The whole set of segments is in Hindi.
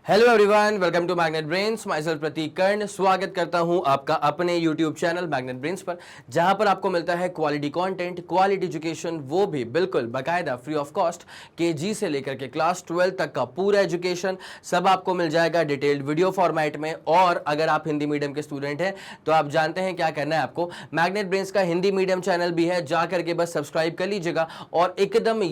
Hello everyone, welcome to Magnet Brains. Myself Prateek Karn स्वागत करता हूं आपका अपने यूट्यूब चैनल मैग्नेट ब्रेन्स पर, जहां पर आपको मिलता है क्वालिटी कंटेंट, क्वालिटी एजुकेशन, वो भी बिल्कुल बाकायदा फ्री ऑफ कॉस्ट। केजी से लेकर के क्लास 12 तक का पूरा एजुकेशन सब आपको मिल जाएगा डिटेल्ड वीडियो फॉर्मेट में। और अगर आप हिंदी मीडियम के स्टूडेंट हैं तो आप जानते हैं क्या करना है आपको। मैग्नेट ब्रेन्स का हिंदी मीडियम चैनल भी है, जा करके बस सब्सक्राइब कर लीजिएगा और एकदम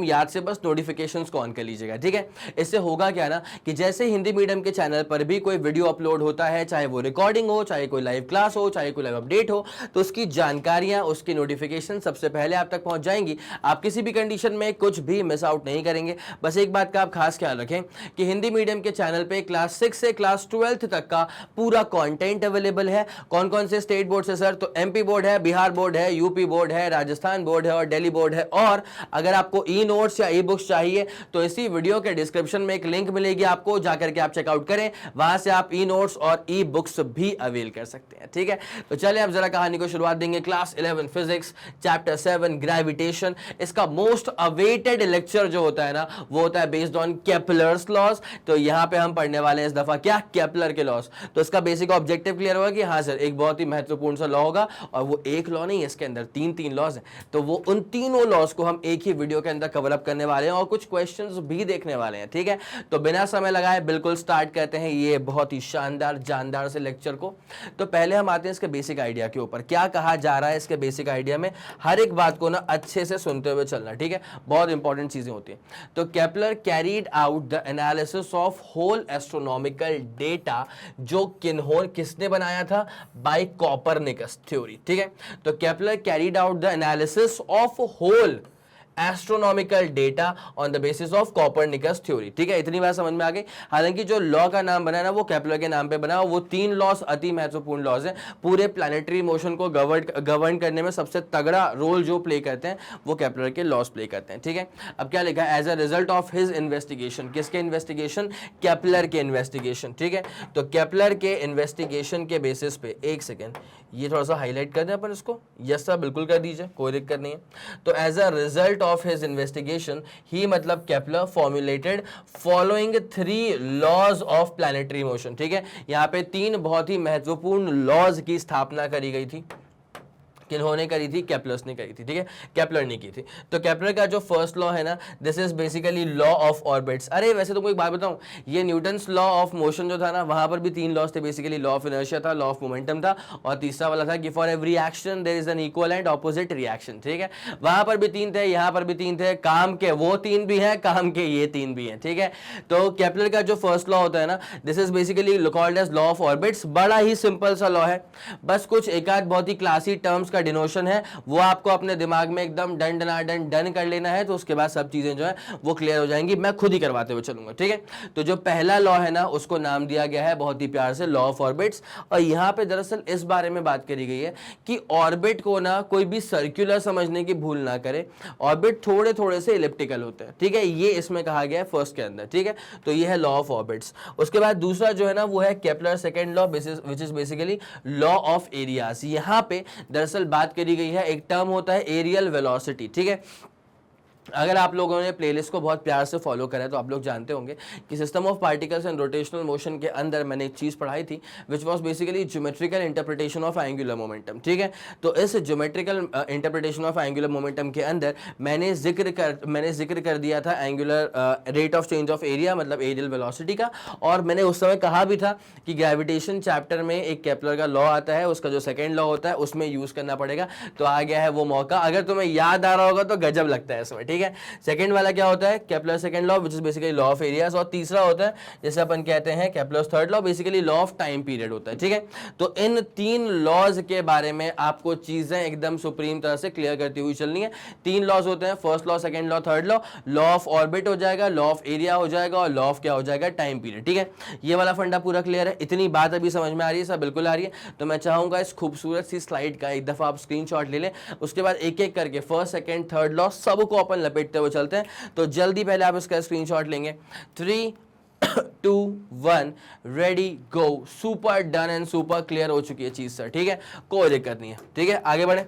याद से बस नोटिफिकेशन को ऑन कर लीजिएगा, ठीक है। इससे होगा क्या ना कि जैसे हिंदी मीडियम के चैनल पर भी कोई वीडियो अपलोड होता है, चाहे वो रिकॉर्डिंग हो, चाहे कोई लाइव क्लास हो, चाहे कोई लाइव अपडेट हो, तो उसकी जानकारियां, उसकी नोटिफिकेशन सबसे पहले आप तक पहुंच जाएंगी। आप किसी भी कंडीशन में कुछ भी मिस आउट नहीं करेंगे। बस एक बात का आप खास ख्याल रखें कि हिंदी मीडियम के चैनल पे क्लास 6 से क्लास 12 तक का पूरा कंटेंट अवेलेबल है। कौन कौन से स्टेट बोर्ड से सर? तो एमपी बोर्ड है, बिहार बोर्ड है, यूपी बोर्ड है, राजस्थान बोर्ड है और दिल्ली बोर्ड है। और अगर आपको ई नोट्स या ई बुक्स चाहिए तो इसी वीडियो के डिस्क्रिप्शन में एक लिंक मिलेगी, आपको जाकर के आप चेकआउट करें, वहां से आप ई नोट्स और ई बुक्स भी अवेल कर सकते हैं, ठीक है। तो चलिए अब जरा कहानी को शुरुआत देंगे। क्लास 11 फिजिक्स चैप्टर 7 ग्रेविटेशन, इसका मोस्ट अवेटेड लेक्चर जो होता है ना, वो होता है बेस्ड ऑन केपलर्स लॉज। तो यहां पे हम पढ़ने वाले हैं इस दफा क्या? केपलर के लॉज। तो इसका बेसिक ऑब्जेक्टिव क्लियर होगा कि हाँ सर, एक बहुत ही महत्वपूर्ण सा लॉ होगा, और वो एक लॉ नहीं है, इसके अंदर तीन लॉज हैं। तो वो उन तीनों लॉज को हम एक ही वीडियो के अंदर कवर अप करने वाले हैं और कुछ क्वेश्चंस भी देखने वाले हैं, ठीक है। तो बिना समय लगाए बिल्कुल स्टार्ट करते हैं ये बहुत ही शानदार जानदार से लेक्चर को। तो पहले हम आते हैं इसके बेसिक आइडिया के ऊपर। क्या कहा जा रहा है इसके बेसिक आइडिया में, हर एक बात को ना अच्छे से सुनते हुए चलना, ठीक है। बहुत इंपॉर्टेंट चीजें होती हैं। तो Kepler carried out the analysis of whole astronomical data, जो किसने बनाया था? बाय कॉपरनिकस थ्योरी, ठीक है। तो Kepler carried out the analysis of whole astronomical data on the basis of Copernicus theory, ठीक है। इतनी बात समझ में आ गई। हालांकि जो लॉ का नाम बना है ना, वो केपलर के नाम पे बना, वो तीन लॉज अति महत्वपूर्ण लॉज हैं। पूरे प्लैनेटरी मोशन को गवर्न करने में सबसे तगड़ा रोल जो प्ले करते हैं वो केपलर के लॉज प्ले करते हैं, ठीक है। अब क्या लिखा है? As a result of his investigation. किसके इन्वेस्टिगेशन? केपलर के इन्वेस्टिगेशन, ठीक है। तो केपलर के इन्वेस्टिगेशन के बेसिस पे, एक सेकेंड ये थोड़ा सा हाईलाइट कर दें अपन इसको। यस सर, बिल्कुल कर दीजिए, कोई दिक्कत नहीं है। तो as a result of his investigation, he मतलब Kepler formulated following three laws of planetary motion, ठीक है। यहां पे तीन बहुत ही महत्वपूर्ण लॉज की स्थापना करी गई थी। किन्होंने करी थी? केपलर्स ने करी थी, ठीक है। केपलर ने की थी। तो केपलर का जो फर्स्ट लॉ है ना, this is basically law of orbits. अरे वैसे तुमको एक बात बताऊं, ये न्यूटन्स लॉ ऑफ मोशन जो था ना, वहां पर भी तीन लॉज थे बेसिकली। लॉ ऑफ इनर्शिया था, लॉ ऑफ मोमेंटम था, और तीसरा वाला था कि for every action there is an equal and opposite reaction, ठीक है। वहां पर भी तीन थे, यहां पर भी तीन थे। काम के वो तीन भी हैं, काम के ये तीन भी हैं, ठीक है। तो केपलर का जो फर्स्ट लॉ होता है ना, this is basically called as law of orbits. बड़ा ही सिंपल सा लॉ है, बस कुछ एक आध बहुत ही क्लासी टर्म्स डिनोशन है, वो आपको अपने दिमाग में एकदम डन कर लेना है। तो उसके बाद सब चीजें जो है वो क्लियर हो जाएंगी, मैं खुद ही करवाते हुए चलूंगा, ठीक है। तो जो पहला लॉ है ना, उसको नाम दिया गया है बहुत ही प्यार से लॉ ऑफ ऑर्बिट्स। और यहां पे दरअसल इस बारे में बात करी गई है कि ऑर्बिट को ना कोई भी सर्कुलर समझने की भूल ना करे। ऑर्बिट थोड़े थोड़े से इलिप्टिकल होते हैं, ठीक है। ये इसमें कहा गया है फर्स्ट के अंदर, ठीक है। तो ये है लॉ ऑफ ऑर्बिट्स। उसके बाद दूसरा जो है ना, वो है Kepler second law, which is basically law of areas. यहां पे दरअसल बात करी गई है, एक टर्म होता है एरियल वेलोसिटी, ठीक है। अगर आप लोगों ने प्लेलिस्ट को बहुत प्यार से फॉलो करा है तो आप लोग जानते होंगे कि system of particles and rotational motion के अंदर मैंने एक चीज पढ़ाई थी, which was basically geometrical interpretation of angular momentum, ठीक है। तो इस geometrical interpretation of angular momentum के अंदर मैंने जिक्र कर दिया था angular rate of change of area, मतलब एरियल वेलोसिटी का। और मैंने उस समय कहा भी था कि ग्रेविटेशन चैप्टर में एक केपलर का लॉ आता है, उसका जो सेकेंड लॉ होता है उसमें यूज करना पड़ेगा। तो आ गया है वो मौका, अगर तुम्हें याद आ रहा होगा तो गजब लगता है इसमें, ठीक है। सेकंड वाला क्या होता है? Kepler second law, which is basically law of areas. और तीसरा होता है जैसे अपन कहते हैं Kepler third law, basically law of time period होता है, ठीक है। तो इन तीन लॉज के बारे में आपको चीजें एकदम सुप्रीम तरह से क्लियर करती हुई चलनी है। तीन लॉज होते हैं, first law, second law, third law. Law of orbit हो जाएगा, लॉ ऑफ एरिया हो जाएगा, और लॉ ऑफ क्या हो जाएगा? टाइम पीरियड, ठीक है। ये वाला फंडा पूरा क्लियर है। इतनी बात अभी समझ में आ रही है? सब बिल्कुल आ रही है। तो मैं चाहूंगा इस खूबसूरत सी स्लाइड का एक दफा आप स्क्रीनशॉट ले लें, उसके बाद एक एक करके फर्स्ट सेकंड थर्ड लॉ सबको अपन लपेटते हुए चलते हैं। तो जल्दी पहले आप इसका स्क्रीनशॉट लेंगे। 3 2 1 ready go. Super done and super clear हो चुकी है चीज सर, ठीक है, कोई दिक्कत नहीं है, ठीक है। आगे बढ़े।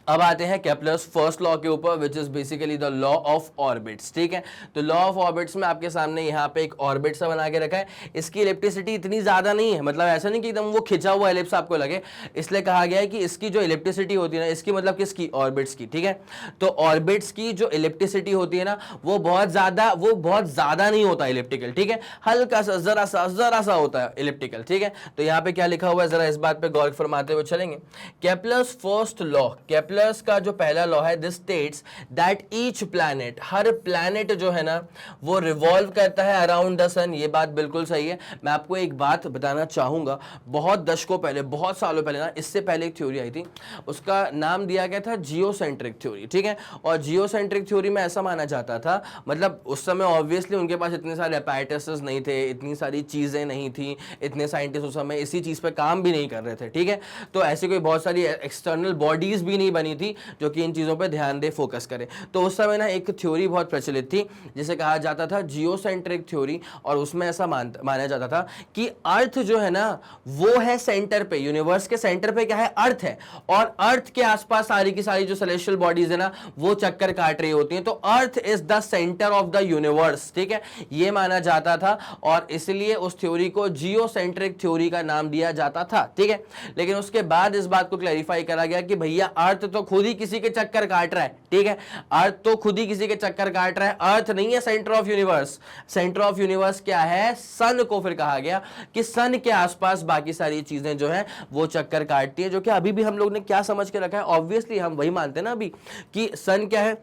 अब आते हैं केपलर्स फर्स्ट लॉ के ऊपर, which is basically the law of orbits. ठीक है, तो लॉ ऑफ ऑर्बिट्स में आपके सामने यहाँ पे एक ऑर्बिट सा बना के रखा है। इसकी इलेक्ट्रिसिटी इतनी ज्यादा नहीं है, मतलब ऐसा नहीं कि एकदम वो खिंचा हुआ एलिप्स आपको लगे, इसलिए कहा गया है कि इसकी जो इलेक्ट्रिसिटी होती है ना, इसकी मतलब किसकी, ऑर्बिट्स की। ठीक है, तो ऑर्बिट्स की जो इलेक्ट्रिसिटी होती है ना, वो बहुत ज्यादा नहीं होता इलिप्टिकल। ठीक है, हल्का सा जरा सा होता है इलिप्टिकल। ठीक है, तो यहाँ पे क्या लिखा हुआ है, जरा इस बात पे गौर फरमाते हुए चलेंगे। केपलर्स फर्स्ट लॉ, केपलर्स का जो पहला लॉ है, this states that each planet, her planet जो है ना वो रिवॉल्व करता है अराउंड द सन। ये बात बिल्कुल सही है। मैं आपको एक बात बताना चाहूंगा, बहुत दशकों पहले, बहुत सालों पहले ना, इससे पहले एक थ्योरी आई थी, उसका नाम दिया गया था जियोसेंट्रिक थ्योरी। ठीक है, और जियोसेंट्रिक थ्योरी में ऐसा माना जाता था, मतलब उस समय ऑब्वियसली उनके पास इतने सारे अपैरेटसेस नहीं थे, इतनी सारी चीजें नहीं थी, इतने साइंटिस्ट उस समय इसी चीज पे काम भी नहीं कर रहे थे। ठीक है, तो ऐसी कोई बहुत सारी एक्सटर्नल बॉडीज भी नहीं बनी थी जो कि इन चीजों पे ध्यान दे, फोकस करे। तो उस समय ना एक थ्योरी बहुत प्रचलित थी जिसे कहा जाता था जियोसेंट्रिक थ्योरी, और उसमें ऐसा माना जाता था कि अर्थ जो है ना वो है सेंटर पे, यूनिवर्स के सेंटर पे क्या है, अर्थ है, और अर्थ के आसपास सारी की सारी जो सेलेस्टियल बॉडीज है ना वो चक्कर काट रही होती हैं, तो earth is the centre of the universe. ठीक है, ये माना जाता था, और इसलिए उस थ्योरी को जियोसेंट्रिक थ्योरी का नाम दिया जाता था। ठीक है, लेकिन उसके बाद इस बात को क्लैरिफाई करा गया कि भैया अर्थ तो खुद ही किसी के चक्कर काट रहा है। ठीक है, अर्थ तो खुद ही किसी के चक्कर काट रहा है, अर्थ नहीं है centre of universe. Centre of universe क्या है, सन को फिर कहा गया कि सन के आसपास बाकी सारी चीजें जो है वो चक्कर काटती है, जो कि अभी भी हम लोग ने क्या समझ के रखा है, ऑब्वियसली हम वही मानते हैं ना अभी कि सन क्या है,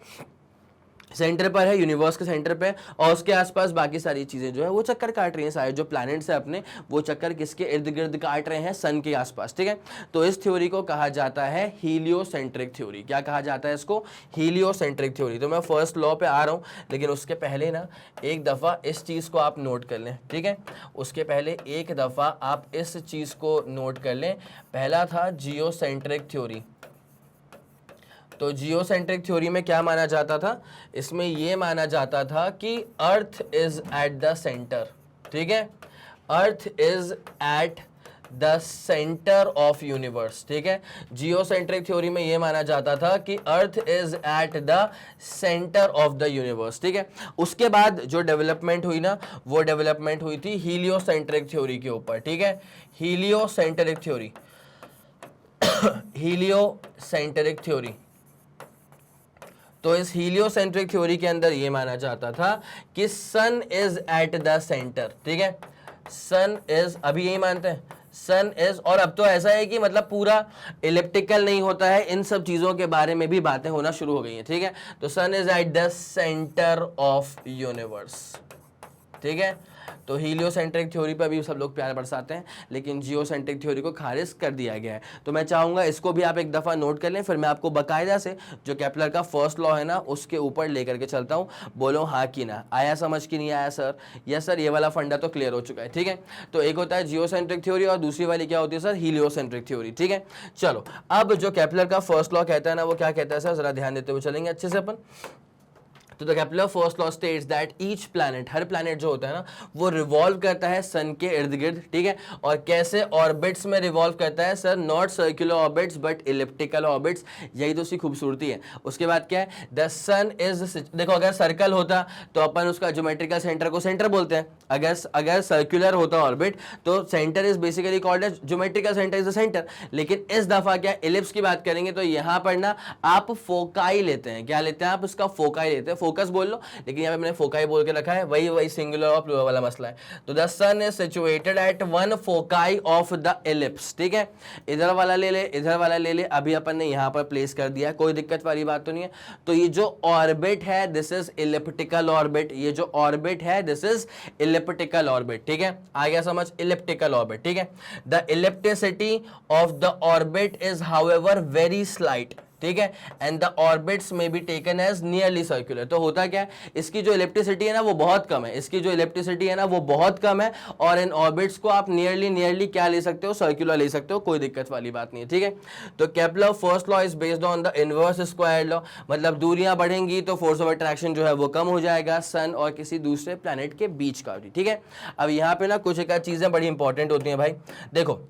सेंटर पर है, यूनिवर्स के सेंटर पे, और उसके आसपास बाकी सारी चीजें जो है वो चक्कर काट रही हैं, सारे जो प्लैनेट्स है अपने वो चक्कर किसके इर्द गिर्द काट रहे हैं, सन के आसपास। ठीक है, तो इस थ्योरी को कहा जाता है हीलियोसेंट्रिक थ्योरी। क्या कहा जाता है इसको, हीलियोसेंट्रिक थ्योरी। तो मैं फर्स्ट लॉ पे आ रहा हूं, लेकिन उसके पहले ना एक दफा इस चीज को आप नोट कर लें। ठीक है, उसके पहले एक दफा आप इस चीज को नोट कर लें। पहला था जियोसेंट्रिक थ्योरी। तो जियोसेंट्रिक थ्योरी में क्या माना जाता था, इसमें यह माना जाता था कि earth is at the centre. ठीक है, earth is at the centre of universe. ठीक है, जियोसेंट्रिक थ्योरी में यह माना जाता था कि earth is at the centre of the universe. ठीक है, उसके बाद जो डेवलपमेंट हुई ना वो डेवलपमेंट हुई थी हीलियोसेंट्रिक थ्योरी के ऊपर। ठीक है, हीलियोसेंट्रिक थ्योरी, हीलियोसेंट्रिक थ्योरी। तो इस हीलियोसेंट्रिक थ्योरी के अंदर यह माना जाता था कि सन इज एट द सेंटर। ठीक है, सन इज, अभी यही मानते हैं सन इज, और अब तो ऐसा है कि मतलब पूरा इलिप्टिकल नहीं होता है, इन सब चीजों के बारे में भी बातें होना शुरू हो गई हैं। ठीक है, तो sun is at the centre of universe. ठीक है, तो हीलियोसेंट्रिक थ्योरी पर भी सब लोग प्यार बरसाते हैं, लेकिन जियोसेंट्रिक थ्योरी को खारिज कर दिया गया है। तो मैं चाहूंगा इसको भी आप एक दफा नोट कर लें, फिर मैं आपको बाकायदा से जो केपलर का फर्स्ट लॉ है ना उसके ऊपर लेकर के चलता हूं। बोलो हाँ कि ना, आया समझ कि नहीं आया सर? यस सर, ये वाला फंडा तो क्लियर हो चुका है। ठीक है, तो एक होता है जियोसेंट्रिक थ्योरी और दूसरी वाली क्या होती है सर, हीलियोसेंट्रिक थ्योरी। ठीक है, चलो अब जो केपलर का फर्स्ट लॉ कहता है ना वो क्या कहता है सर, जरा ध्यान देते हुए चलेंगे अच्छे से अपन। तो the Kepler first law states that each planet, her planet जो होता है ना वो रिवॉल्व करता है सन के इर्द गिर्द। ठीक है, और कैसे ऑर्बिट्स में रिवॉल्व करता है sir, not circular orbits but elliptical orbits. यही तो उसकी खूबसूरती है। उसके बाद क्या है, द सन इज, देखो अगर सर्कल होता तो अपन उसका ज्योमेट्रिकल सेंटर को सेंटर बोलते हैं, अगर सर्कुलर होता ऑर्बिट तो centre is basically called as geometrical centre is the centre. लेकिन इस दफा क्या इलिप्स की बात करेंगे तो यहां पर ना आप फोकाई लेते हैं। क्या लेते हैं आप, उसका फोकाई लेते हैं, फोकस बोल लो, लेकिन यहाँ पे मैंने फोकाई बोल के रखा है, वही सिंगुलर और प्लूरल वाला मसला है। तो the sun is situated at one foci of the ellipse. ठीक है, इधर वाला ले ले, इधर वाला ले ले, अभी अपन ने यहाँ पर प्लेस कर दिया, कोई दिक्कत वाली बात तो नहीं है। तो ये जो ऑर्बिट है दिस इज इलिप्टिकल ऑर्बिट, ये जो ऑर्बिट है दिस इज इलिप्टिकल ऑर्बिट। ठीक है, आ गया समझ, इलिप्टिकल ऑर्बिट। ठीक है, the ellipticity of the orbit is however very slight. ठीक है, and the orbits may be taken as nearly circular. तो होता क्या है, इसकी जो इलेक्ट्रिसिटी है ना वो बहुत कम है, इसकी जो इलेक्ट्रिसिटी है ना वो बहुत कम है, और इन ऑर्बिट्स को आप नियरली क्या ले सकते हो, सर्कुलर ले सकते हो, कोई दिक्कत वाली बात नहीं है। ठीक है, तो Kepler first law is based on the inverse square law, मतलब दूरियां बढ़ेंगी तो फोर्स ऑफ अट्रैक्शन जो है वो कम हो जाएगा सन और किसी दूसरे प्लैनेट के बीच का भी। ठीक है, अब यहाँ पे ना कुछ एक चीजें बड़ी इंपॉर्टेंट होती हैं भाई। देखो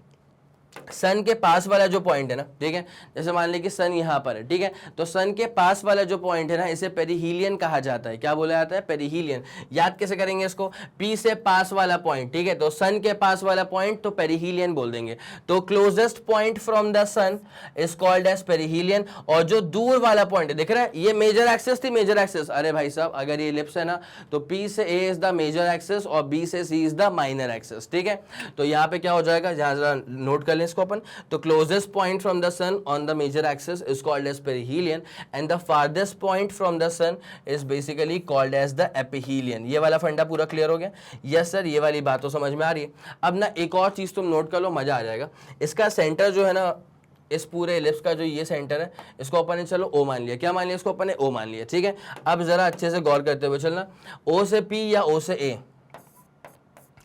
सन के पास वाला जो पॉइंट है ना, ठीक है, जैसे मान लें कि सन यहाँ पर है, ठीक है, तो सन के पास वाला जो पॉइंट है ना, इसे पेरिहीलियन कहा जाता है। क्या बोला जाता है? पेरिहीलियन। याद कैसे करेंगे इसको? पी से पास वाला पॉइंट, ठीक है, तो सन के पास वाला पॉइंट तो पेरिहीलियन बोल देंगे। तो closest point from the sun is called as perihelion, और जो दूर वाला पॉइंट है, देख रहा है, ये मेजर एक्सिस थी, मेजर एक्सिस। अरे भाई साहब, अगर ये इलिप्स है ना, तो पी से ए इज द मेजर एक्सिस और बी से सी इज द माइनर एक्सिस, ठीक है। तो यहाँ पे क्या हो जाएगा, जहां जरा नोट कर लें इसको अपन, तो closest point from the sun on the major axis is called as perihelion and the farthest point from the sun is basically called as the aphelion. ये वाला फंडा पूरा क्लियर हो गया? यस सर, ये वाली बात तो समझ में आ रही है। अब ना एक और चीज तुम नोट कर लो, मजा आ जाएगा। इसका सेंटर जो है ना, इस पूरे इलिप्स का जो ये सेंटर है, इसको अपन ने चलो ओ मान लिया। क्या मान लिया? इसको अपन ने ओ मान लिया, ठीक है। अब जरा अच्छे से गौर करते हुए चलना, ओ से पी या ओ से ए,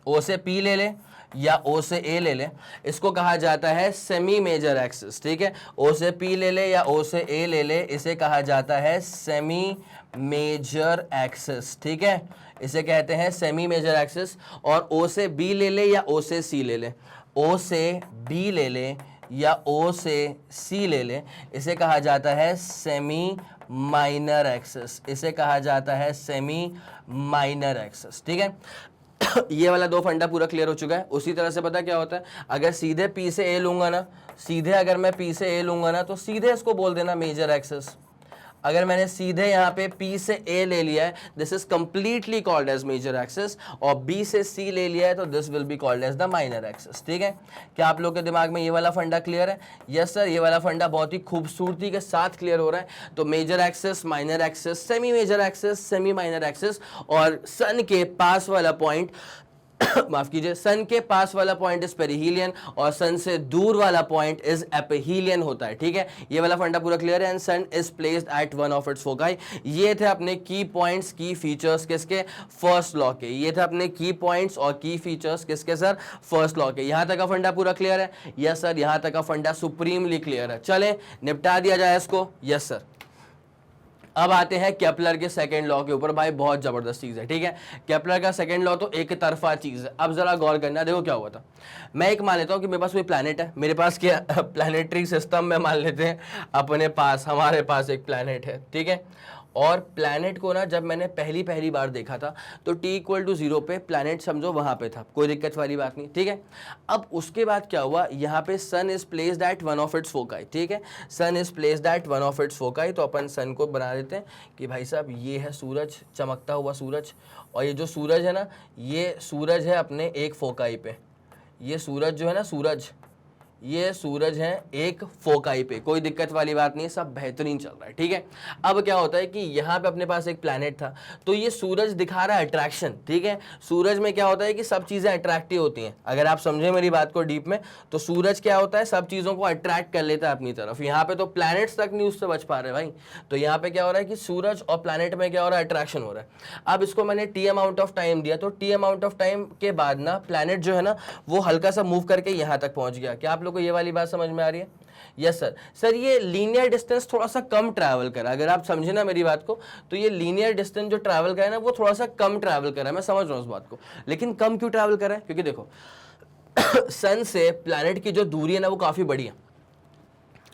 ओ से पी ले ले या ओ से ए ले ले, इसको कहा जाता है सेमी मेजर एक्सिस, ठीक है। ओ से पी ले ले या ओ से ए ले ले, इसे कहा जाता है सेमी मेजर एक्सिस, ठीक है, इसे कहते हैं सेमी मेजर एक्सिस। और ओ से बी ले ले या ओ से सी ले ले, ओ से बी ले ले या ओ से सी ले ले, इसे कहा जाता है सेमी माइनर एक्सिस, इसे कहा जाता है सेमी माइनर एक्सिस, ठीक है। ये वाला दो फंडा पूरा क्लियर हो चुका है। उसी तरह से पता क्या होता है, अगर सीधे पी से ए लूंगा ना, सीधे अगर मैं पी से ए लूंगा ना, तो सीधे इसको बोल देना मेजर एक्सिस। अगर मैंने सीधे यहाँ पे P से A ले लिया है, this is completely called as major axis, और B से C ले लिया है तो this will be called as the minor axis, ठीक है। क्या आप लोग के दिमाग में ये वाला फंडा क्लियर है? यस सर, ये वाला फंडा बहुत ही खूबसूरती के साथ क्लियर हो रहा है। तो major axis, minor axis, semi major axis, semi minor axis, और सन के पास वाला पॉइंट माफ कीजिए, सन के पास वाला पॉइंट इज पेरिहीलियन और सन से दूर वाला पॉइंट इज एपिहीलियन होता है, ठीक है। ये वाला फंडा पूरा क्लियर है। And sun is placed at one of its foci. ये थे अपने की पॉइंट्स, की फीचर्स किसके? फर्स्ट लॉ के। ये थे अपने की पॉइंट्स और की फीचर्स किसके सर? फर्स्ट लॉ के। यहां तक का फंडा पूरा क्लियर है? यस सर, यहां तक का फंडा सुप्रीमली क्लियर है। चले निपटा दिया जाए इसको। Yes sir. अब आते हैं केपलर के सेकंड लॉ के ऊपर। भाई बहुत जबरदस्त चीज है, ठीक है। केपलर का सेकंड लॉ तो एक तरफा चीज है। अब जरा गौर करना, देखो क्या हुआ था। मैं एक मान लेता हूं कि मेरे पास कोई प्लैनेट है, मेरे पास क्या प्लैनेटरी सिस्टम में मान लेते हैं अपने पास, हमारे पास एक प्लैनेट है, ठीक है। और प्लैनेट को ना जब मैंने पहली बार देखा था तो t=0 पे प्लैनेट समझो वहां पे था, कोई दिक्कत वाली बात नहीं, ठीक है। अब उसके बाद क्या हुआ, यहाँ पे sun is placed at one of its foci, ठीक है। Sun is placed at one of its foci, तो अपन सन को बना देते हैं कि भाई साहब ये है सूरज, चमकता हुआ सूरज, और ये जो सूरज है ना, ये सूरज है अपने एक फोकाई पे। ये सूरज जो है ना, सूरज, ये सूरज है एक फोकाई पे, कोई दिक्कत वाली बात नहीं है, सब बेहतरीन चल रहा है, ठीक है। अब क्या होता है कि यहाँ पे अपने पास एक प्लैनेट था, तो ये सूरज दिखा रहा है अट्रैक्शन, ठीक है। सूरज में क्या होता है कि सब चीजें अट्रैक्टिव होती हैं। अगर आप समझे मेरी बात को डीप में, तो सूरज क्या होता है, सब चीजों को अट्रैक्ट कर लेता है अपनी तरफ। यहाँ पे तो प्लैनेट्स तक नहीं उससे बच पा रहे भाई। तो यहाँ पे क्या हो रहा है कि सूरज और प्लैनेट में क्या हो रहा है, अट्रैक्शन हो रहा है। अब इसको मैंने टी अमाउंट ऑफ टाइम दिया, तो टी अमाउंट ऑफ टाइम के बाद ना प्लैनेट जो है ना, वो हल्का सा मूव करके यहाँ तक पहुंच गया। क्या आप लोग को ये वाली बात समझ में आ रही है? Yes sir. सर ये लीनियर डिस्टेंस थोड़ा सा कम ट्रैवल करा, अगर आप समझे ना मेरी बात को, तो ये लीनियर डिस्टेंस जो ट्रैवल करा है ना, वो थोड़ा सा कम ट्रैवल करा है। मैं समझ रहा हूँ उस बात को, लेकिन कम क्यों ट्रैवल करा है? क्योंकि देखो सन से प्लैनेट की जो दूरी है ना, वो काफी बड़ी है,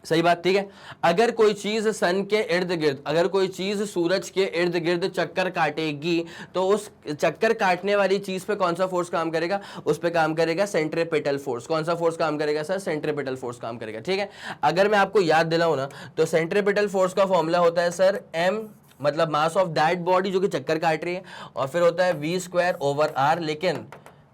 सही बात, ठीक है। अगर कोई चीज सन के इर्द गिर्द, अगर कोई चीज सूरज के इर्द गिर्द चक्कर काटेगी, तो उस चक्कर काटने वाली चीज पे कौन सा फोर्स काम करेगा? उस पे काम करेगा सेंट्रीपिटल फोर्स। कौन सा फोर्स काम करेगा सर? सेंट्रीपिटल फोर्स काम करेगा, ठीक है। अगर मैं आपको याद दिलाऊं ना, तो सेंट्रीपिटल फोर्स का फॉर्मूला होता है सर m, मतलब मास ऑफ दैट बॉडी जो कि चक्कर काट रही है, और फिर होता है v²/r, लेकिन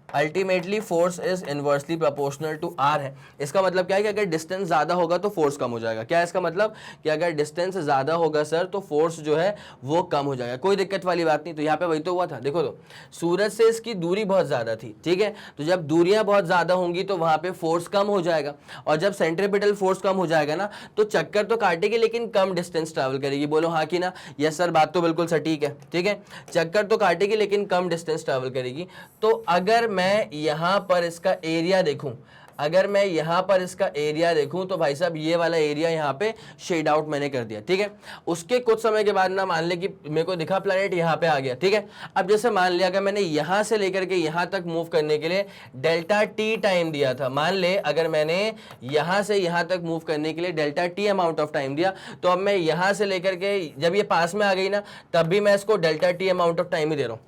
ultimately force is inversely proportional to r है। इसका मतलब क्या है कि अगर डिस्टेंस ज्यादा होगा तो फोर्स कम हो जाएगा। क्या है इसका मतलब? कि अगर डिस्टेंस ज्यादा होगा सर, तो फोर्स जो है वो कम हो जाएगा। कोई दिक्कत वाली बात नहीं। तो यहाँ पे वही तो हुआ था, देखो तो सूरज से इसकी दूरी बहुत ज्यादा थी, ठीक है। तो जब दूरियां बहुत ज्यादा होंगी तो वहां पे फोर्स कम हो जाएगा, और जब सेंट्रीपिटल फोर्स कम हो जाएगा ना, तो चक्कर तो काटेगी लेकिन कम डिस्टेंस ट्रैवल करेगी। बोलो हाँ कि ना? यस सर, बात तो बिल्कुल सटीक है, ठीक है। चक्कर तो काटेगी लेकिन कम डिस्टेंस ट्रैवल करेगी। तो अगर मैं यहां पर इसका एरिया देखूं, अगर मैं यहाँ पर इसका एरिया देखूं तो भाई साहब ये वाला एरिया यहाँ पे शेड आउट मैंने कर दिया, ठीक है। उसके कुछ समय के बाद ना मान ले कि मेरे को दिखा प्लैनेट यहाँ पे आ गया, ठीक है। अब जैसे मान लिया अगर मैंने यहाँ से लेकर के यहाँ तक मूव करने के लिए डेल्टा टी टाइम दिया था, मान ले अगर मैंने यहाँ से यहाँ तक मूव करने के लिए delta T amount of time दिया, तो अब मैं यहाँ से लेकर के जब ये पास में आ गई ना तब भी मैं इसको delta T amount of time ही दे रहा हूँ,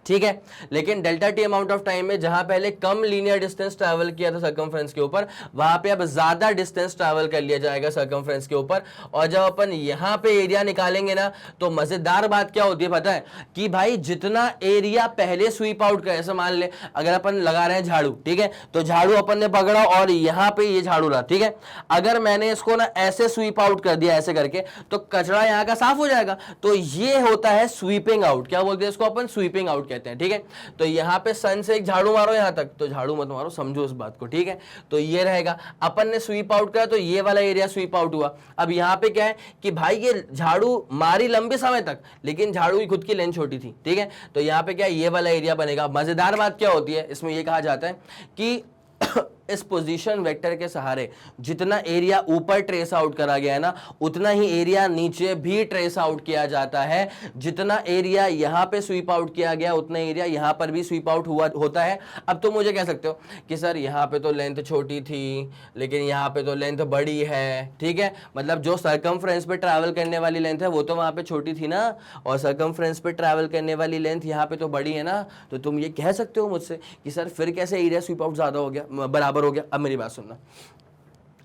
ठीक है। लेकिन delta T amount of time में जहां पहले कम लीनियर डिस्टेंस ट्रैवल किया था सर्कमफ्रेंस के ऊपर, वहां पे अब ज्यादा डिस्टेंस ट्रैवल कर लिया जाएगा सर्कमफ्रेंस के ऊपर। और जब अपन यहां पे एरिया निकालेंगे ना तो मजेदार बात क्या होती है पता है कि भाई जितना एरिया पहले स्वीप आउट करे, ऐसे मान ले अगर अपन लगा रहे हैं झाड़ू, ठीक है, तो झाड़ू अपन ने पकड़ा और यहां पे ये झाड़ू रहा, ठीक है। अगर मैंने इसको ना ऐसे स्वीप आउट कर दिया ऐसे करके तो कचरा यहां का साफ हो जाएगा। तो ये होता है स्वीपिंग आउट। क्या बोलते हैं इसको अपन? स्वीपिंग आउट कहते हैं, ठीक है। तो यहां पे सन से एक झाड़ू मारो यहां तक, तो झाड़ू मत मारो, समझो इस बात को, ठीक है। तो ये रहेगा, अपन ने स्वीप आउट करा तो ये वाला एरिया स्वीप आउट हुआ। अब यहां पे क्या है कि भाई ये झाड़ू मारी लंबे समय तक लेकिन झाड़ू की खुद की लेंथ छोटी थी, ठीक है। तो यहां पे क्या ये वाला एरिया बनेगा। मजेदार बात क्या होती है इसमें, ये कहा जाता है कि इस पोजीशन वेक्टर के सहारे जितना एरिया ऊपर ट्रेस आउट करा गया है ना उतना ही एरिया नीचे भी ट्रेस आउट किया जाता है। जितना एरिया यहां पे स्वीप आउट किया गया उतना एरिया यहां पर भी स्वीप आउट हुआ होता है। अब तो मुझे कह सकते हो कि सर यहां पे तो लेंथ छोटी थी लेकिन यहां पे तो लेंथ बड़ी है, ठीक है। मतलब जो सर्कमफ्रेंस पे ट्रैवल करने वाली लेंथ है वो तो वहां पे छोटी थी ना, और सर्कमफ्रेंस पे ट्रैवल करने वाली लेंथ यहां पे तो बड़ी है ना। तो तुम ये कह सकते हो मुझसे कि सर फिर कैसे एरिया स्वीप आउट ज्यादा हो गया, बराबर हो गया। अब मेरी बात सुनना,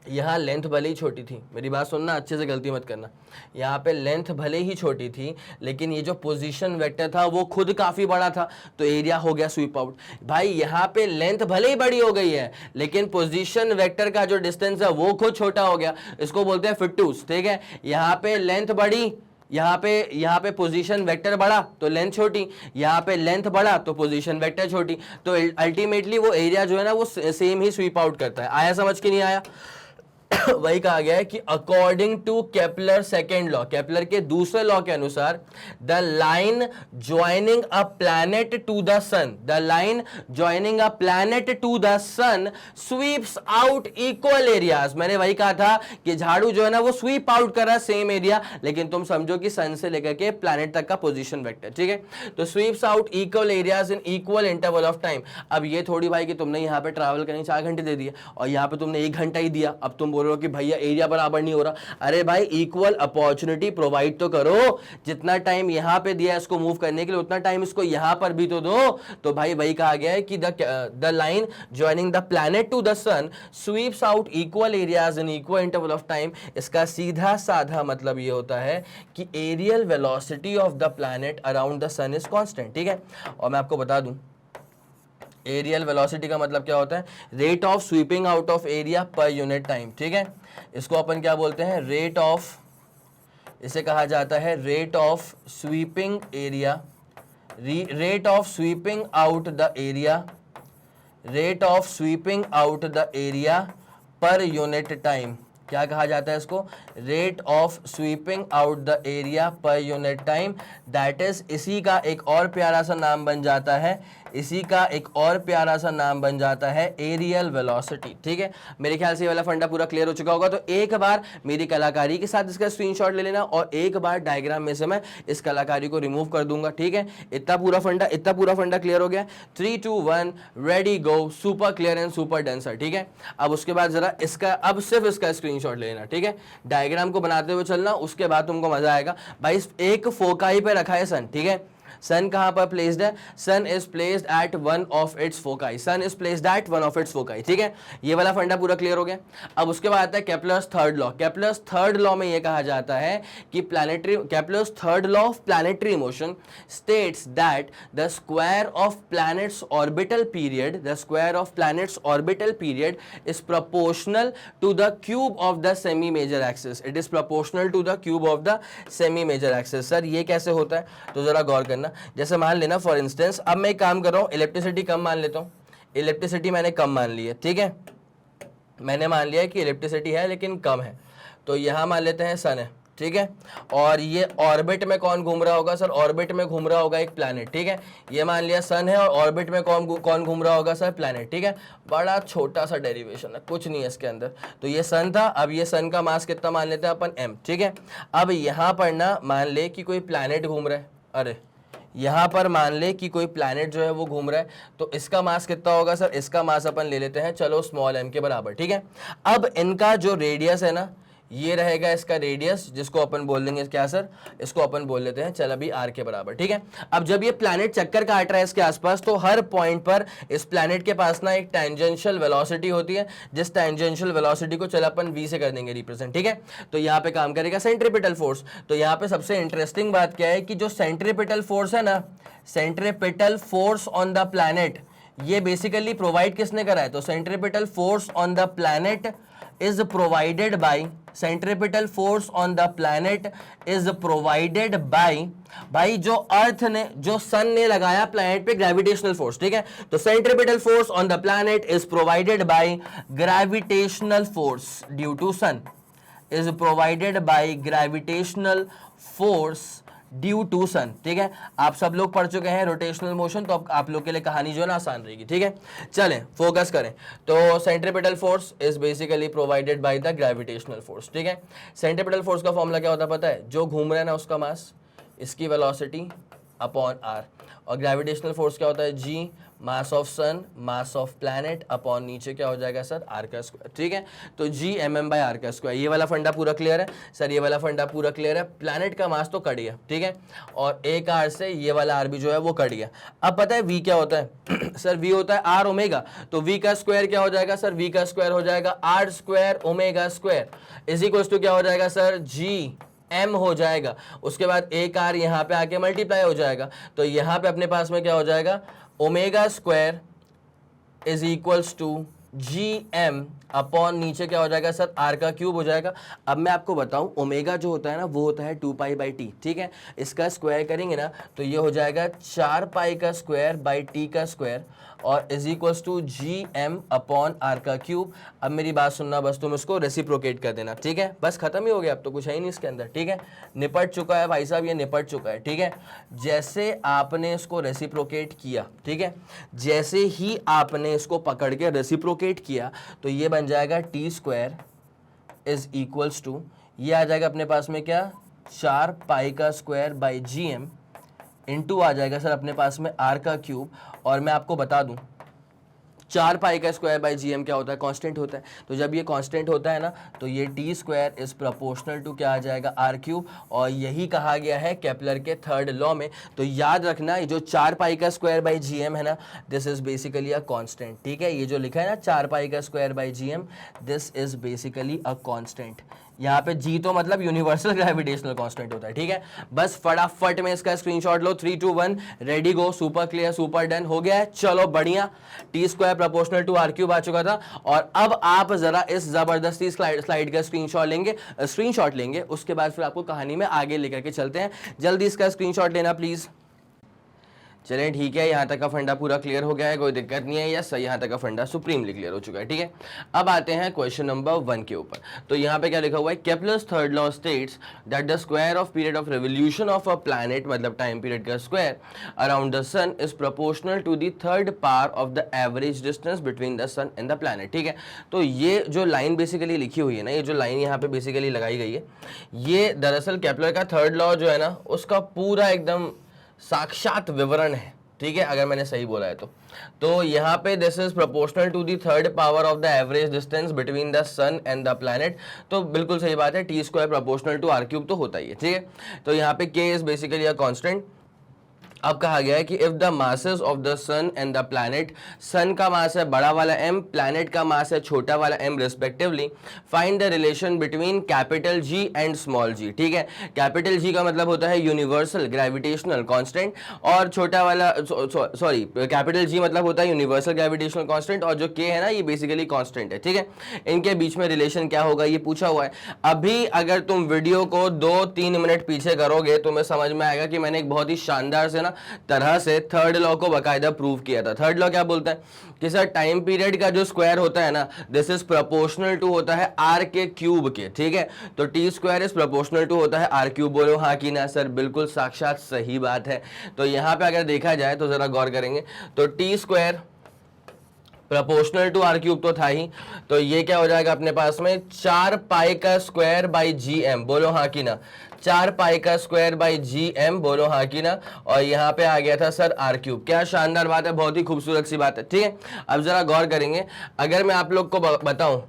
यहाँ लेंथ भले ही छोटी थी, मेरी बात सुनना अच्छे से, गलती मत करना। यहाँ पे लेंथ भले ही छोटी थी लेकिन ये जो पोजीशन वेक्टर था वो खुद काफी बड़ा था, तो एरिया हो गया स्वीप आउट। भाई यहाँ पे लेंथ भले ही बड़ी हो गई है लेकिन पोजीशन वेक्टर का जो डिस्टेंस है वो खुद छोटा हो गया, इसको बोलते हैं फिटूस, ठीक है। यहाँ पे लेंथ बड़ी, यहाँ पे पोजीशन वेक्टर बढ़ा तो लेंथ छोटी, यहाँ पे लेंथ बढ़ा तो पोजीशन वेक्टर छोटी। तो अल्टीमेटली वो एरिया जो है ना वो सेम ही स्वीप आउट करता है। आया समझ के नहीं आया? वही कहा गया है कि according to Kepler second law, Kepler के दूसरे लॉ के अनुसार the line joining a planet to the sun, the line joining a planet to the sun sweeps out equal areas. मैंने वही कहा था कि झाड़ू जो है ना वो स्वीप आउट कर रहा है सेम एरिया, लेकिन तुम समझो कि सन से लेकर के प्लैनेट तक का पोजीशन वेक्टर, ठीक है। तो sweeps out equal areas in equal interval of time. अब ये थोड़ी भाई कि तुमने यहाँ पे ट्रैवल करने 4 घंटे दे दिए और यहाँ पे तुमने 1 घंटा ही दिया, अब तुम बोल रहे हो कि भैया एरिया बराबर नहीं हो रहा। अरे भाई इक्वल अपॉर्चुनिटी प्रोवाइड तो करो, जितना टाइम यहां पे दिया इसको मूव करने के लिए उतना टाइम इसको यहां पर भी तो दो। तो भाई वही कहा गया है कि the line joining the planet to the sun sweeps out equal areas in equal interval of time. इसका सीधा साधा मतलब ये होता है कि areal velocity of the planet around the sun is constant, ठीक है। और मैं आपको बता दूं एरियल वेलोसिटी का मतलब क्या होता है? Rate of sweeping out of area per unit time, ठीक है। इसको अपन क्या बोलते हैं? रेट ऑफ, इसे कहा जाता है rate of sweeping area, rate of sweeping out the area, rate of sweeping out the area per unit time. क्या कहा जाता है इसको? Rate of sweeping out the area per unit time. That is, इसी का एक और प्यारा सा नाम बन जाता है, इसी का एक और प्यारा सा नाम बन जाता है एरियल वेलोसिटी, ठीक है। मेरे ख्याल से ये वाला फंडा पूरा क्लियर हो चुका होगा। तो एक बार मेरी कलाकारी के साथ इसका स्क्रीनशॉट ले लेना और एक बार डायग्राम में से मैं इस कलाकारी को रिमूव कर दूंगा, ठीक है। इतना पूरा फंडा क्लियर हो गया। 3 2 1 ready go, super clear and super denser, ठीक है। अब उसके बाद जरा इसका, अब सिर्फ इसका स्क्रीनशॉट ले लेना, ठीक है। डायग्राम को बनाते हुए चलना, उसके बाद तुमको मजा आएगा। भाई एक फोकाई पे रखा है सन, ठीक है। सन कहां पर प्लेस्ड है? Sun is placed at one of its foci, sun is placed at one of its foci, ठीक है। ये वाला फंडा पूरा क्लियर हो गया। अब उसके बाद आता है Kepler's third law. Kepler's third law में ये कहा जाता है कि Kepler's third law of planetary motion states that the square of planet's orbital period, the square of planet's orbital period is proportional to the cube of the semi major axis. It is proportional to the cube of the semi major axis. Sir ये कैसे होता है? तो जरा गौर करना। जैसे मान लेना फॉर इंस्टेंस, अब मैं एक काम कर रहा हूं, इलेक्ट्रिसिटी कम मान लेता हूं, इलेक्ट्रिसिटी मैंने कम मान ली है, ठीक है। मैंने मान लिया कि इलेक्ट्रिसिटी है लेकिन कम है, तो यहां मान लेते हैं सन है, ठीक है, और ये ऑर्बिट में कौन घूम रहा होगा सर, ऑर्बिट में घूम रहा होगा एक प्लैनेट, ठीक है, ये मान लिया सन है और ऑर्बिट में कौन घूम रहा होगा सर, प्लैनेट, ठीक है, बड़ा छोटा सा डेरिवेशन है, कुछ नहीं है इसके अंदर। तो ये सन था, अब ये सन का मास कितना मान लेते हैं अपन, m, ठीक है। अब यहां पर ना मान ले कि कोई प्लैनेट घूम रहा है, अरे यहां पर मान ले कि कोई प्लैनेट जो है वो घूम रहा है, तो इसका मास कितना होगा सर, इसका मास अपन ले लेते हैं चलो स्मॉल m के बराबर, ठीक है। अब इनका जो रेडियस है ना, ये रहेगा इसका रेडियस, जिसको अपन बोल देंगे क्या सर, इसको अपन बोल लेते हैं चल अभी r के बराबर, ठीक है। अब जब ये प्लैनेट चक्कर काट रहा है इसके आसपास, तो हर पॉइंट पर इस प्लैनेट के पास ना एक टेंजेंशियल वेलोसिटी होती है, जिस टेंजेंशियल वेलोसिटी को चल अपन v से कर देंगे रिप्रेजेंट, ठीक है। तो यहाँ पे काम करेगा सेंट्रीपिटल फोर्स। तो यहाँ पे सबसे इंटरेस्टिंग बात क्या है कि जो सेंट्रीपिटल फोर्स है ना, centripetal force on the planet, ये बेसिकली प्रोवाइड किसने करा है, तो centripetal force on the planet is provided by, centripetal force on the planet is provided by, भाई जो अर्थ ने, जो सन ने लगाया प्लैनेट पे ग्रेविटेशनल फोर्स, ठीक है। तो centripetal force on the planet is provided by gravitational force due to sun, is provided by gravitational force due to sun, ठीक है। आप सब लोग पढ़ चुके हैं रोटेशनल मोशन, तो अब आप लोग के लिए कहानी जो है ना आसान रहेगी, ठीक है। चलें फोकस करें। तो centripetal force is basically provided by the gravitational force, ठीक है। सेंट्रीपिटल फोर्स का फॉर्मूला क्या होता है पता है, जो घूम रहा है ना उसका मास, इसकी वेलोसिटी अपॉन r, और ग्रेविटेशनल फोर्स क्या होता है, g mass of sun mass of planet upon नीचे क्या हो जाएगा सर, r का स्क्वायर, ठीक है। तो g mm बाय r का स्क्वायर, ये वाला फंडा पूरा क्लियर है सर, ये वाला फंडा पूरा क्लियर है। प्लैनेट का मास तो कट गया, ठीक है, और एक r से ये वाला r भी जो है वो कट गया। अब पता है v क्या होता है सर, v होता है r ओमेगा, तो v का स्क्वायर क्या हो जाएगा सर, v का स्क्वायर हो जाएगा r square omega square is equals to क्या हो जाएगा सर, g m हो जाएगा। उसके बाद एक r यहाँ पे आके मल्टीप्लाई हो जाएगा, तो यहाँ पे अपने पास में क्या हो जाएगा, omega square is equals to G M upon नीचे क्या हो जाएगा सर, r का क्यूब हो जाएगा। अब मैं आपको बताऊं, ओमेगा जो होता है ना वो होता है 2π/t, ठीक है। इसका स्क्वायर करेंगे ना तो ये हो जाएगा 4π का स्क्वायर बाई t का स्क्वायर और is equals to G M upon r का क्यूब। अब मेरी बात सुनना, बस तुम इसको रेसिप्रोकेट कर देना, ठीक है, बस खत्म ही हो गया, अब तो कुछ है ही नहीं इसके अंदर, ठीक है। निपट चुका है भाई साहब, ये निपट चुका है, ठीक है। जैसे आपने इसको रेसिप्रोकेट किया, ठीक है, जैसे ही आपने इसको पकड़ के रेसिप्रोकेट किया तो ये बन जाएगा T square is equals to, ये आ जाएगा अपने पास में क्या, 4π का square by G M into आ जाएगा सर अपने पास में r का क्यूब। और मैं आपको बता दूं 4π का स्क्वायर बाई जी एम क्या होता है, कांस्टेंट होता है। तो जब ये कांस्टेंट होता है ना तो ये T square is proportional to क्या आ जाएगा, r क्यूब, और यही कहा गया है केपलर के थर्ड लॉ में। तो याद रखना ये जो 4π का स्क्वायर बाई जी एम है ना, this is basically a constant, ठीक है। ये जो लिखा है ना 4π का square by G M, this is basically a constant. यहाँ पे जी तो मतलब यूनिवर्सल ग्रेविटेशनल कांस्टेंट होता है, ठीक है। बस फटाफट में इसका स्क्रीनशॉट लो, 3 2 1 ready go, super clear super done हो गया है। चलो बढ़िया, T square proportional to r cube आ चुका था। और अब आप जरा इस जबरदस्ती स्लाइड का स्क्रीनशॉट लेंगे, उसके बाद फिर आपको कहानी में आगे लेकर के चलते हैं। जल्दी इसका स्क्रीनशॉट लेना प्लीज। चलें ठीक है, यहाँ तक का फंडा पूरा क्लियर हो गया है, कोई दिक्कत नहीं है। यस, यहाँ तक का फंडा सुप्रीमली क्लियर हो चुका है, ठीक है। अब आते हैं क्वेश्चन नंबर 1 के ऊपर। तो यहाँ पे क्या लिखा हुआ है, Kepler's third law states that the square of period of revolution of a planet, मतलब टाइम पीरियड का square around the sun is proportional to the third power of the average distance between the sun and the planet, ठीक है। तो ये जो लाइन बेसिकली लिखी हुई है ना, ये जो लाइन यहाँ पे बेसिकली लगाई गई है, ये दरअसल केपलर का थर्ड लॉ जो है ना उसका पूरा एकदम साक्षात विवरण है, ठीक है, अगर मैंने सही बोला है तो यहाँ पे this is proportional to the third power of the average distance between the sun and the planet. तो बिल्कुल सही बात है, T square proportional to r cube तो होता ही है, ठीक है। तो यहाँ पे k is basically a constant. अब कहा गया है कि if the masses of the sun and the planet, sun का मास है बड़ा वाला m, प्लैनेट का मास है छोटा वाला m respectively, find the relation between capital G and small g, ठीक है। कैपिटल G का मतलब होता है यूनिवर्सल ग्रेविटेशनल कांस्टेंट, और छोटा वाला सॉरी कैपिटल G मतलब होता है यूनिवर्सल ग्रेविटेशनल कांस्टेंट, और जो k है ना ये बेसिकली कांस्टेंट है, ठीक है। इनके बीच में रिलेशन क्या होगा ये पूछा हुआ है। अभी अगर तुम वीडियो को 2-3 मिनट पीछे करोगे तो तुम्हें समझ में आएगा कि मैंने एक बहुत ही शानदार से ना तरह से थर्ड लॉ को बाकायदा प्रूव किया था। थर्ड लॉ क्या बोलता है कि सर टाइम पीरियड का जो स्क्वायर होता है ना, दिस इज प्रोपोर्शनल टू होता है आर के क्यूब के, ठीक है। तो T square is proportional to होता है आर क्यूब। बोलो हाँ कि ना सर, बिल्कुल साक्षात सही बात है। तो यहाँ पे अगर देखा जाए तो जरा गौर करेंगे तो T square proportional to r cube तो था ही, तो ये क्या हो जाएगा अपने पास में 4 पाई का स्क्वायर बाई जी एम। बोलो हाँ कि ना, 4 पाई का स्क्वायर बाई जी एम। बोलो हाँ कि ना। और यहाँ पे आ गया था सर आर क्यूब। क्या शानदार बात है, बहुत ही खूबसूरत सी बात है, ठीक है। अब जरा गौर करेंगे, अगर मैं आप लोग को बताऊं,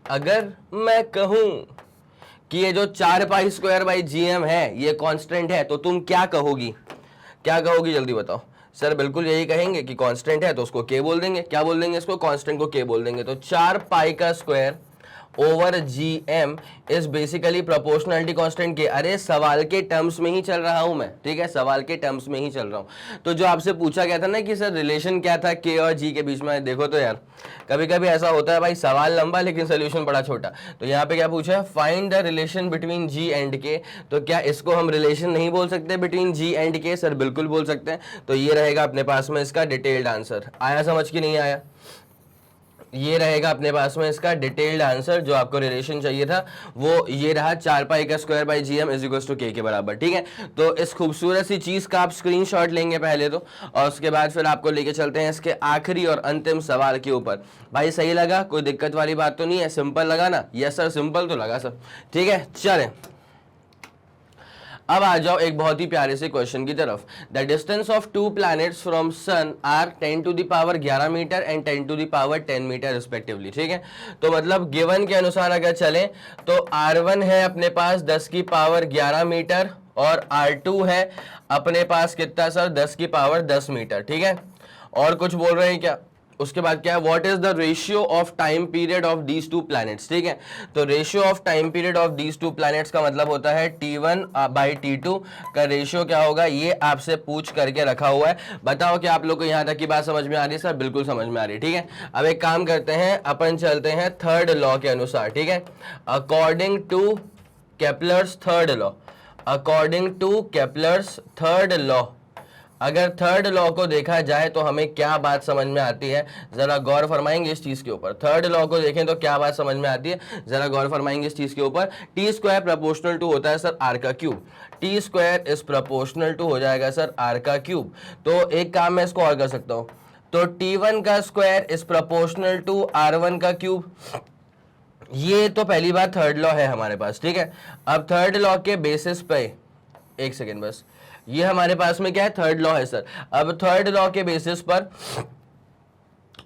अगर मैं कहूं कि ये जो 4 pi square by G M है ये कांस्टेंट है, तो तुम क्या कहोगी, क्या कहोगी जल्दी बताओ। सर बिल्कुल यही कहेंगे कि कांस्टेंट है तो उसको के बोल देंगे। क्या बोल देंगे इसको, कांस्टेंट को के बोल देंगे। तो 4 पाई का square over G M is basically proportionality constant K. अरे सवाल के टर्म्स में ही चल रहा हूं मैं, ठीक है, सवाल के टर्म्स में ही चल रहा हूं। तो जो आपसे पूछा गया था ना कि सर रिलेशन क्या था के और जी के बीच में, देखो तो यार कभी कभी ऐसा होता है भाई, सवाल लंबा लेकिन सोल्यूशन बड़ा छोटा। तो यहाँ पे क्या पूछा है, find the relation between ji and के। तो क्या इसको हम रिलेशन नहीं बोल सकते बिटवीन जी एंड के? सर बिल्कुल बोल सकते हैं। तो ये रहेगा अपने पास में इसका डिटेल्ड आंसर। आया समझ कि नहीं आया? ये रहेगा अपने पास में इसका डिटेल्ड आंसर। जो आपको रिलेशन चाहिए था वो ये रहा, 4 पाई का square by G M is equal to के बराबर, ठीक है। तो इस खूबसूरत सी चीज का आप स्क्रीनशॉट लेंगे पहले तो, और उसके बाद फिर आपको लेके चलते हैं इसके आखिरी और अंतिम सवाल के ऊपर। भाई सही लगा, कोई दिक्कत वाली बात तो नहीं है, सिंपल लगा ना? यस सर सिंपल तो लगा सर, ठीक है। चलें अब आ जाओ एक बहुत ही प्यारे से क्वेश्चन की तरफ। The distance of 2 planets from sun are 10 to the power 11 metre and 10 to the power 10 metre respectively, ठीक है। तो मतलब गिवन के अनुसार अगर चलें तो R1 है अपने पास 10 की पावर 11 मीटर और R2 है अपने पास कितना सर, 10 की पावर 10 मीटर, ठीक है। और कुछ बोल रहे हैं क्या? उसके बाद क्या है, what is the ratio of time period of these 2 planets, ठीक है। तो ratio of time period of these 2 planets का मतलब होता है T1 बाई T2 का रेशियो क्या होगा, ये आपसे पूछ करके रखा हुआ है। बताओ कि आप लोग को यहाँ तक की बात समझ में आ रही है? सर बिल्कुल समझ में आ रही है, ठीक है। अब एक काम करते हैं, अपन चलते हैं थर्ड लॉ के अनुसार, ठीक है। According to Kepler's third law, according to Kepler's third law, अगर थर्ड लॉ को देखा जाए तो हमें क्या बात समझ में आती है, जरा गौर फरमाएंगे इस चीज के ऊपर। थर्ड लॉ को देखें तो क्या बात समझ में आती है, जरा गौर फरमाएंगे इस चीज के ऊपर। टी स्क्वायर प्रोपोर्शनल टू होता है सर आर का cube, T square is proportional to हो जाएगा सर आर का क्यूब। तो एक काम मैं इसको और कर सकता हूं, तो T1 का square is proportional to R1 का क्यूब। ये तो पहली बात थर्ड लॉ है हमारे पास, ठीक है। अब थर्ड लॉ के बेसिस पे, एक सेकेंड बस, ये हमारे पास में क्या है, थर्ड लॉ है सर। अब थर्ड लॉ के बेसिस पर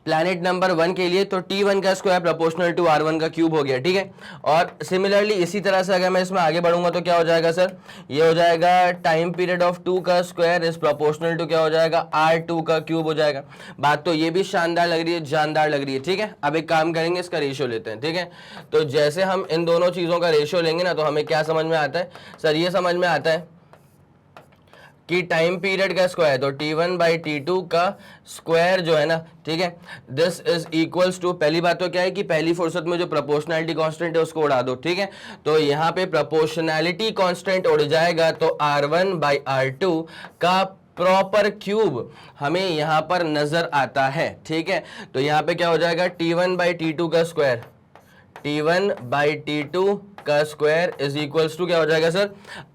प्लैनेट नंबर 1 के लिए तो T1 का स्क्वायर प्रोपोर्शनल टू R1 का क्यूब हो गया, ठीक है। और सिमिलरली इसी तरह से अगर मैं इसमें आगे बढ़ूंगा तो क्या हो जाएगा सर, ये हो जाएगा टाइम पीरियड ऑफ 2 का स्क्वायर इज प्रोपोर्शनल टू क्या हो जाएगा, R2 का क्यूब हो जाएगा। बात तो ये भी शानदार लग रही है, जानदार लग रही है, ठीक है। अब एक काम करेंगे, इसका रेशियो लेते हैं, ठीक है। तो जैसे हम इन दोनों चीजों का रेशियो लेंगे ना, तो हमें क्या समझ में आता है सर, ये समझ में आता है कि टाइम पीरियड का स्क्वायर, तो T1 बाई T2 का स्क्वायर जो है ना, ठीक है, दिस इज इक्वल्स टू, पहली बात तो क्या है कि पहली फुर्सत में जो प्रोपोर्शनैलिटी कांस्टेंट है उसको उड़ा दो, ठीक है। तो यहाँ पे प्रोपोर्शनैलिटी कांस्टेंट उड़ जाएगा, तो R1 बाई R2 का प्रॉपर क्यूब हमें यहाँ पर नजर आता है, ठीक है। तो यहाँ पे क्या हो जाएगा, T1 बाई T2 का स्क्वायर, T1 बाई T2 का स्क्वायर इज इक्वल्स टू क्या हो जाएगा सर,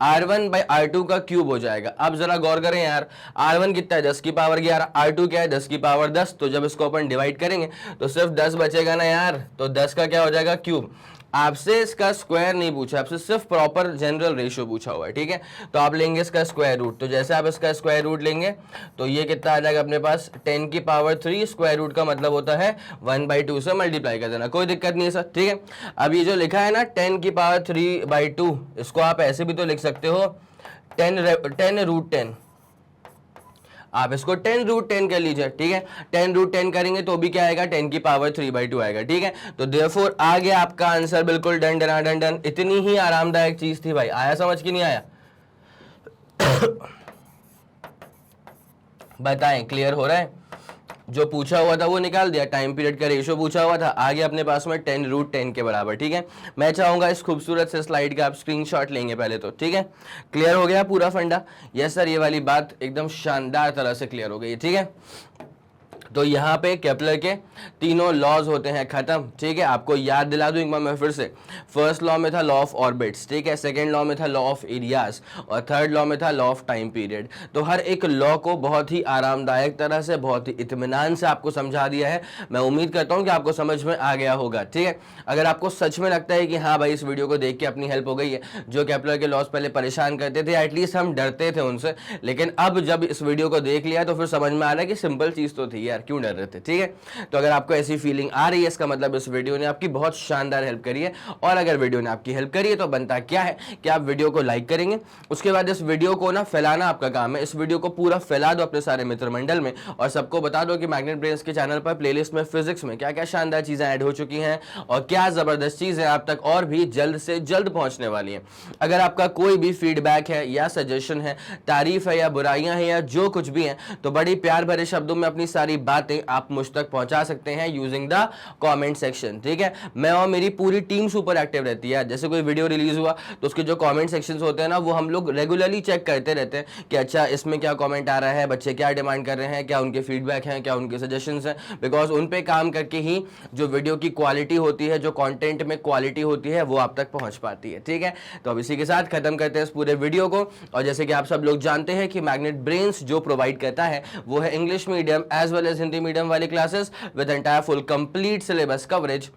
R1 बाई R2 का क्यूब हो जाएगा। अब जरा गौर करें यार, R1 कितना है 10 की पावर 11, R2 क्या है 10 की पावर 10, तो जब इसको अपन डिवाइड करेंगे तो सिर्फ 10 बचेगा ना यार, तो 10 का क्या हो जाएगा क्यूब। आपसे इसका स्क्वायर नहीं पूछा, आपसे सिर्फ प्रॉपर जनरल रेशियो पूछा हुआ है, ठीक है। तो आप लेंगे इसका स्क्वायर रूट, तो जैसे आप इसका स्क्वायर रूट लेंगे तो ये कितना आ जाएगा अपने पास 10 की पावर 3, स्क्वायर रूट का मतलब होता है 1/2 से मल्टीप्लाई कर देना, कोई दिक्कत नहीं है सर, ठीक है। अब ये जो लिखा है ना 10 की पावर 3/2, इसको आप ऐसे भी तो लिख सकते हो 10 रूट 10, आप इसको 10 रूट 10 कर लीजिए, ठीक है। 10 रूट 10 करेंगे तो भी क्या आएगा, 10 की पावर 3/2 आएगा, ठीक है। तो देयरफॉर आ गया आपका आंसर, बिल्कुल डन डन डन डन। इतनी ही आरामदायक चीज थी भाई, आया समझ कि नहीं आया? बताएं, क्लियर हो रहा है? जो पूछा हुआ था वो निकाल दिया, टाइम पीरियड का रेशियो पूछा हुआ था, आ गया अपने पास में 10√10 के बराबर। ठीक है, मैं चाहूंगा इस खूबसूरत से स्लाइड का आप स्क्रीनशॉट लेंगे पहले तो। ठीक है, क्लियर हो गया पूरा फंडा? यस सर, ये वाली बात एकदम शानदार तरह से क्लियर हो गई। ठीक है, तो यहाँ पे केपलर के तीनों लॉज होते हैं खत्म। ठीक है, आपको याद दिला दूं एक बार मैं फिर से। फर्स्ट लॉ में था लॉ ऑफ ऑर्बिट्स, ठीक है, सेकंड लॉ में था लॉ ऑफ एरियाज, और थर्ड लॉ में था लॉ ऑफ टाइम पीरियड। तो हर एक लॉ को बहुत ही आरामदायक तरह से, बहुत ही इत्मीनान से आपको समझा दिया है। मैं उम्मीद करता हूँ कि आपको समझ में आ गया होगा। ठीक है, अगर आपको सच में लगता है कि हाँ भाई इस वीडियो को देख के अपनी हेल्प हो गई है, जो केपलर के लॉज पहले परेशान करते थे, एटलीस्ट हम डरते थे उनसे, लेकिन अब जब इस वीडियो को देख लिया तो फिर समझ में आ रहा है कि सिंपल चीज तो थी यार, क्यों डर रहे थे। ठीक है, तो अगर आपको ऐसी फीलिंग आ रही है, इसका मतलब इस वीडियो ने आपकी बहुत शानदार हेल्प करी है। और अगर वीडियो ने आपकी हेल्प करी है तो बनता क्या है कि आप वीडियो को लाइक करेंगे, उसके बाद इस वीडियो को ना फैलाना आपका काम है। इस वीडियो को पूरा फैला दो अपने सारे मित्र मंडल में, और सबको बता दो कि मैग्नेट ब्रेन्स के चैनल पर प्लेलिस्ट में फिजिक्स में क्या क्या शानदार चीजें ऐड हो चुकी हैं और क्या जबरदस्त चीजें आप तक और भी जल्द से जल्द पहुंचने वाली हैं। अगर आपका कोई भी फीडबैक है या सजेशन है, तारीफ है या बुराइयां हैं या जो कुछ भी है, तो बड़ी प्यार भरे शब्दों में अपनी सारी बातें आप मुझ तक पहुंचा सकते हैं यूजिंग द कमेंट सेक्शन। ठीक है, मैं और मेरी पूरी टीम सुपर एक्टिव रहती है। जैसे कोई वीडियो रिलीज हुआ तो उसके जो कमेंट सेक्शंस होते हैं ना, वो हम लोग रेगुलरली चेक करते रहते हैं कि अच्छा इसमें क्या कमेंट आ रहा है, बच्चे क्या डिमांड कर रहे हैं, क्या उनके फीडबैक हैं, क्या उनके सजेशंस हैं, बिकॉज उन पे काम करके ही जो वीडियो की क्वालिटी होती है, जो कंटेंट में क्वालिटी होती है, वो आप तक पहुंच पाती है। ठीक है, तो अब इसी के साथ खत्म करते हैं इस पूरे वीडियो को। और जैसे कि आप सब लोग जानते हैं कि मैग्नेट ब्रेन्स जो प्रोवाइड करता है वो है English medium as well as Hindi medium वाली classes with entire full complete syllabus coverage।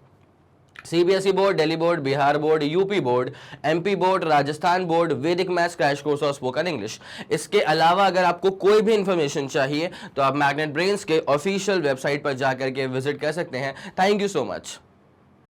CBSE board, Delhi board, Bihar board, UP board, MP board, Rajasthan board, Vedic maths crash course और स्पोकन इंग्लिश। इसके अलावा अगर आपको कोई भी इंफॉर्मेशन चाहिए तो आप मैग्नेट ब्रेन्स के ऑफिशियल वेबसाइट पर जाकर के विजिट कर सकते हैं। Thank you so much.